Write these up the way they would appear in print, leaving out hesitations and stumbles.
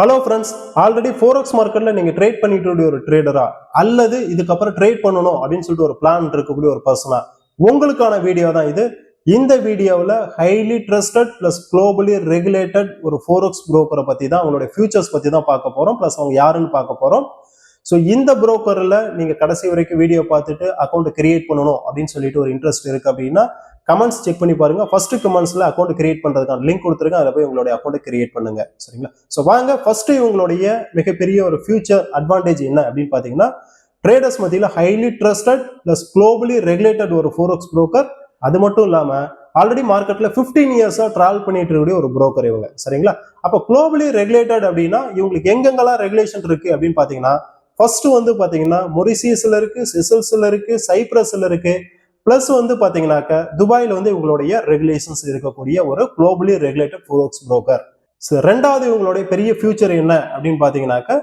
Hello friends, already forex மார்க்கெட்ல நீங்க trade பண்ணிட்டு இருக்க ஒரு ட்ரேடரா அல்லது இதுக்கப்புறம் ட்ரேட் பண்ணணும் அப்படின்னு சொல்லிட்டு ஒரு பிளான் இருக்கக்கூடிய ஒரு பர்சனா உங்களுக்கான வீடியோ தான் இது. இந்த வீடியோவில் highly trusted plus globally regulated ஒரு ஃபோரெக்ஸ் புரோக்கரை பத்தி தான், அவங்களுடைய ஃபியூச்சர்ஸ் பத்தி தான் பார்க்க போறோம். பிளஸ் அவங்க யாருன்னு பார்க்க போறோம். ஸோ இந்த புரோக்கர்ல நீங்க கடைசி வரைக்கும் வீடியோ பார்த்துட்டு அக்கௌண்ட் கிரியேட் பண்ணணும் அப்படின்னு சொல்லிட்டு ஒரு இன்ட்ரெஸ்ட் இருக்கு அப்படின்னா கமெண்ட்ஸ் செக் பண்ணி பாருங்க. ஃபர்ஸ்ட் கமெண்ட்ஸ்ல அக்கௌண்ட் கிரியேட் பண்றதுக்கான லிங்க் கொடுத்துருங்க, அதில் போய் உங்களுடைய அக்கௌண்ட் கிரியேட் பண்ணுங்க. சரிங்களா? ஸோ வாங்க ஃபர்ஸ்ட் இவங்களுடைய மிகப்பெரிய ஒரு ஃபியூச்சர் அட்வான்டேஜ் என்ன அப்படின்னு பாத்தீங்கன்னா, ட்ரேடர்ஸ் மத்தியில் highly trusted plus globally regulated ஒரு ஃபோரெக்ஸ் புரோக்கர். அது மட்டும் இல்லாம ஆல்ரெடி மார்க்கெட்ல 15 இயர்ஸா டிராவல் பண்ணிட்டு இருக்கக்கூடிய ஒரு புரோக்கர் இவங்க. சரிங்களா? அப்ப குளோபலி ரெகுலேட்டட் அப்படின்னா இவங்களுக்கு எங்கெங்கெல்லாம் ரெகுலேஷன் இருக்கு அப்படின்னு பாத்தீங்கன்னா, ஃபர்ஸ்ட் வந்து பாத்தீங்கன்னா மொரிசியஸ்ல இருக்கு, செசல்ஸ்ல இருக்கு, சைப்ரஸ்ல இருக்கு. பிளஸ் வந்து பாத்தீங்கன்னாக்க துபாயில வந்து இவங்களுடைய ரெகுலேஷன்ஸ் இருக்கக்கூடிய ஒரு குளோபலி ரெகுலேட்டட் ஃபோரெக்ஸ் புரோக்கர். ரெண்டாவது இவங்களுடைய பெரிய ஃபியூச்சர் என்ன அப்படின்னு பாத்தீங்கன்னாக்க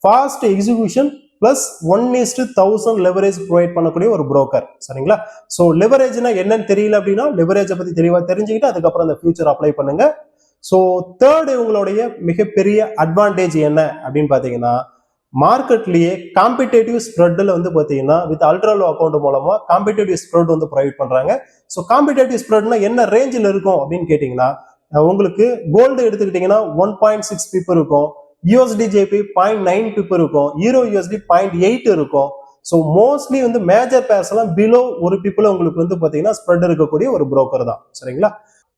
fast execution plus 1:1000 leverage provide பண்ணக்கூடிய ஒரு புரோக்கர். சரிங்களா? ஸோ லெவரேஜ்னா என்னன்னு தெரியல அப்படின்னா லெவரேஜை பத்தி தெளிவா தெரிஞ்சுக்கிட்டு அதுக்கப்புறம் அந்த ஃபியூச்சர் அப்ளை பண்ணுங்க. ஸோ தேர்ட் இவங்களுடைய மிகப்பெரிய அட்வான்டேஜ் என்ன அப்படின்னு பாத்தீங்கன்னா, மார்க்கெட்லயே காம்படிட்டிவ் ஸ்ப்ரெட்ல வந்து பாத்தீங்கன்னா வித் அல்ட்ராலோ அக்கௌண்ட் மூலமா காம்படிட்டிவ் ஸ்ப்ரெட் வந்து ப்ரொவைட் பண்றாங்க. ஸோ காம்படிட்டிவ் ஸ்ப்ரெட்னா என்ன ரேஞ்சில் இருக்கும் அப்படின்னு கேட்டீங்கன்னா, உங்களுக்கு கோல்டு எடுத்துக்கிட்டீங்கன்னா 1.6 பிப் இருக்கும், USDJP 0.9 பிப் இருக்கும், ஈரோ USD 0.8 இருக்கும். ஸோ மோஸ்ட்லி வந்து மேஜர் பேர்ஸ் எல்லாம் பிலோ ஒரு பிப்ல உங்களுக்கு வந்து பாத்தீங்கன்னா ஸ்ப்ரெட் இருக்கக்கூடிய ஒரு புரோக்கர் தான். சரிங்களா?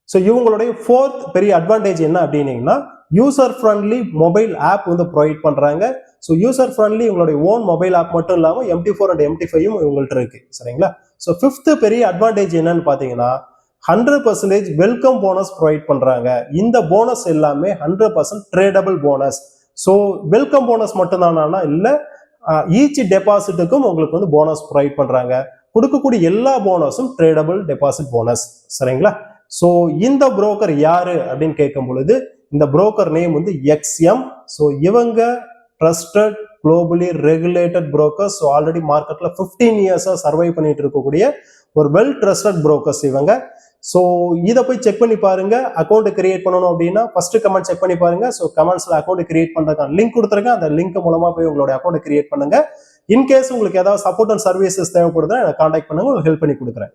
ஸோ இவங்களுடைய ஃபோர்த் பெரிய அட்வான்டேஜ் என்ன அப்படின்னீங்கன்னா, யூசர் ஃப்ரெண்ட்லி மொபைல் ஆப் வந்து ப்ரொவைட் பண்றாங்க. ஸோ யூசர் ஃப்ரெண்ட்லி உங்களுடைய ஓன் மொபைல் ஆப் மட்டும் இல்லாமல் MT4 அண்ட் MT5 இவங்கள்ட்ட இருக்கு. சரிங்களா? ஸோ ஃபிஃப்த் பெரிய அட்வான்டேஜ் என்னன்னு பாத்தீங்கன்னா 100% வெல்கம் போனஸ் ப்ரொவைட் பண்றாங்க. இந்த போனஸ் எல்லாமே 100% tradable bonus. So welcome bonus மட்டும் தானா இல்ல, ஈச் டெபாசிட்டுக்கும் உங்களுக்கு வந்து போனஸ் ப்ரொவைட் பண்றாங்க. கொடுக்கக்கூடிய எல்லா போனஸும் ட்ரேடபிள் டெபாசிட் போனஸ். சரிங்களா? ஸோ இந்த புரோக்கர் யாரு அப்படின்னு கேட்கும் பொழுது இந்த புரோக்கர் நேம் வந்து XM. ஸோ இவங்க trusted globally regulated brokers. So already மார்க்கெட்ல 15 இயர்ஸா சர்வை பண்ணிட்டு இருக்கக்கூடிய ஒரு வெல் ட்ரஸ்டட் புரோக்கர்ஸ் இவங்க. ஸோ இதை போய் செக் பண்ணி பாருங்க. அக்கௌண்ட் கிரியேட் பண்ணணும் அப்படின்னா ஃபர்ஸ்ட் கமெண்ட் செக் பண்ணி பாருங்க. ஸோ கமெண்ட்ஸ்ல அக்கௌண்ட் கிரியேட் பண்றதுக்கான லிங்க் கொடுத்துருங்க, அந்த லிங்க் மூலமா போய் உங்களோட அக்கௌண்ட் கிரியேட் பண்ணுங்க. இன்கேஸ் உங்களுக்கு ஏதாவது சப்போர்ட் அண்ட் சர்வீசஸ் தேவைப்படுதுன்னா எனக்கு கான்டாக்ட் பண்ணுங்க, உங்களுக்கு ஹெல்ப் பண்ணி கொடுக்குறேன்.